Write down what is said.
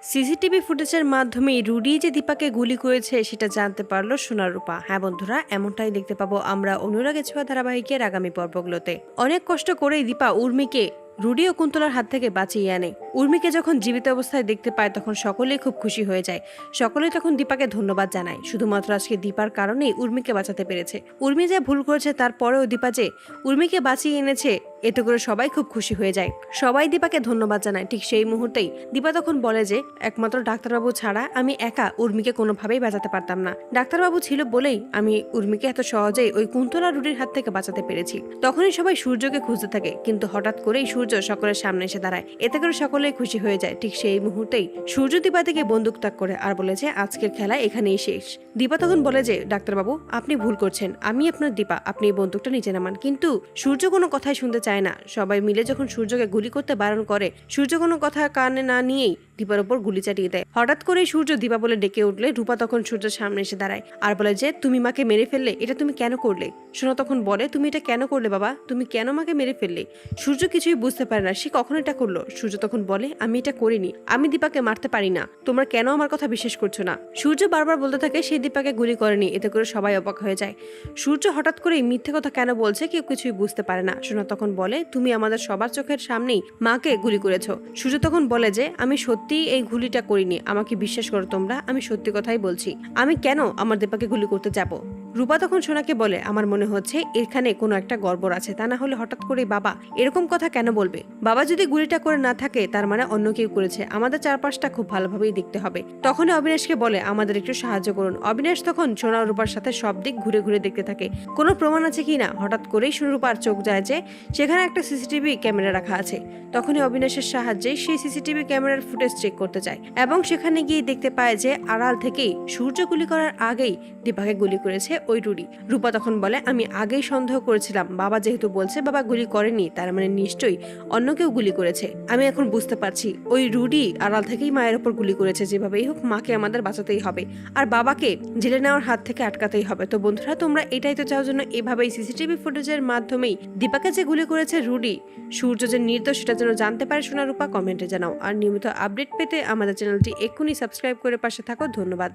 CCTV ফুটেজের মাধ্যমে Rudi যে দীপাকে গুলি করেছে সেটা জানতে পারলো সোনার রূপা। হ্যাঁ বন্ধুরা, এমনটাই দেখতে পাবো আমরা অনুরাগের ছোঁয়া ধারাবাহিকের আগামী পর্বগুলোতে। অনেক কষ্ট করেই দীপা উর্মিকে রুডি ও কুন্তলার হাত থেকে বাঁচিয়ে আনে। উর্মিকে যখন জীবিত অবস্থায় দেখতে পায় তখন সকলেই খুব খুশি হয়ে যায়। সকলেই তখন দীপাকে ধন্যবাদ জানায়। শুধুমাত্র আজকে দীপার কারণেই উর্মিকে বাঁচাতে পেরেছে। উর্মি যে ভুল করেছে তারপরেও দীপা যে উর্মিকে বাঁচিয়ে এনেছে, এতে করে সবাই খুব খুশি হয়ে যায়। সবাই দীপাকে ধন্যবাদ জানায়। ঠিক সেই মুহূর্তেই দীপা তখন বলে যে একমাত্র ডাক্তারবাবু ছাড়া আমি একা উর্মিকে কোনোভাবেই বাঁচাতে পারতাম না। ডাক্তারবাবু ছিল বলেই আমি উর্মিকে এত সহজেই ওই কুন্তলা রুডির হাত থেকে বাঁচাতে পেরেছি। তখনই সবাই সূর্যকে খুঁজতে থাকে, কিন্তু হঠাৎ করেই সূর্য সকলের সামনে এসে দাঁড়ায়। এতে করে সকলেই খুশি হয়ে যায়। ঠিক সেই মুহূর্তেই সূর্য দীপা থেকে বন্দুক তাক করে আর বলে যে আজকের খেলা এখানেই শেষ। দীপা তখন বলে যে ডাক্তারবাবু আপনি ভুল করছেন, আমি আপনার দীপা, আপনি এই বন্দুকটা নিচে নামান। কিন্তু সূর্য কোনো কথাই শুনতে চায় না। সবাই মিলে যখন সূর্যকে গুলি করতে বারণ করে, সূর্য কোনো কথা কানে না নিয়েই দীপার উপর গুলি চালিয়ে দেয়। হঠাৎ করেই সূর্য দীপা বলে ডেকে উঠলে রূপা তখন সূর্যের সামনে এসে দাঁড়ায় আর বলে যে তুমি মাকে মেরে ফেললে, এটা তুমি কেন করলে? সোনা তখন বলে তুমি এটা কেন করলে বাবা, তুমি কেন মাকে মেরে ফেললে? সূর্য কিছুই বুঝতে পারে না সে কখন এটা করলো। সূর্য তখন বলে আমি এটা করিনি, আমি দীপাকে মারতে পারি না, তোমরা কেন আমার কথা বিশ্বাস করছো না? সূর্য বারবার বলতে থাকে সে দীপাকে গুলি করেনি। এতে করে সবাই অবাক হয়ে যায়। সূর্য হঠাৎ করেই মিথ্যে কথা কেন বলছে কেউ কিছুই বুঝতে পারে না। সোনা তখন বলে তুমি আমাদের সবার চোখের সামনেই মাকে গুলি করেছো। সূর্য তখন বলে যে আমি সত্যি এই গুলিটা করিনি, আমাকে বিশ্বাস করো তোমরা, আমি সত্যি কথাই বলছি, আমি কেন আমার দীপাকে গুলি করতে যাব? রূপা তখন সোনাকে বলে আমার মনে হচ্ছে এখানে কোনো একটা গড়বড় আছে, তা না হলে হঠাৎ করেই বাবা এরকম কথা কেন বলবে? বাবা যদি গুলিটা করে না থাকে তার মানে অন্য কেউ করেছে, আমাদের চারপাশটা খুব ভালোভাবেই দেখতে হবে। তখনই অবিনাশকে বলে আমাদের একটু সাহায্য করুন। অবিনাশ তখন সোনা ও রূপার সাথে সব দিক ঘুরে ঘুরে দেখতে থাকে কোনো প্রমাণ আছে কিনা। হঠাৎ করেই সোনা রূপার চোখ যায় যে সেখানে একটা সিসিটিভি ক্যামেরা রাখা আছে। তখনই অবিনাশের সাহায্যে সেই সিসিটিভি ক্যামেরার ফুটেজ চেক করতে যায় এবং সেখানে গিয়ে দেখতে পায় যে আড়াল থেকেই সূর্য গুলি করার আগেই দীপাকে গুলি করেছে ওই রুডি। রূপা তখন বলে আমি আগেই সন্দেহ করেছিলাম, বাবা যেহেতু বলছে বাবা গুলি করেনি তার মানে নিশ্চয়ই অন্য কেউ গুলি করেছে। আমি এখন বুঝতে পারছি ওই রুডি আড়াল থেকেই মায়ের ওপর গুলি করেছে। যেভাবেই হোক মাকে আমাদের বাঁচাতেই হবে আর বাবাকে জেলে নেওয়ার হাত থেকে আটকাতেই হবে। তো বন্ধুরা তোমরা এটাই তো চাও জন্য এভাবেই সিসিটিভি ফুটেজের মাধ্যমেই দীপাকে যে গুলি করেছে রুডি, সূর্য যে নির্দোষ সেটা যেন জানতে পারে সোনা রূপা কমেন্টে জানাও। আর নিয়মিত আপডেট পেতে আমাদের চ্যানেলটি এক্ষুনি সাবস্ক্রাইব করে পাশে থাকো। ধন্যবাদ।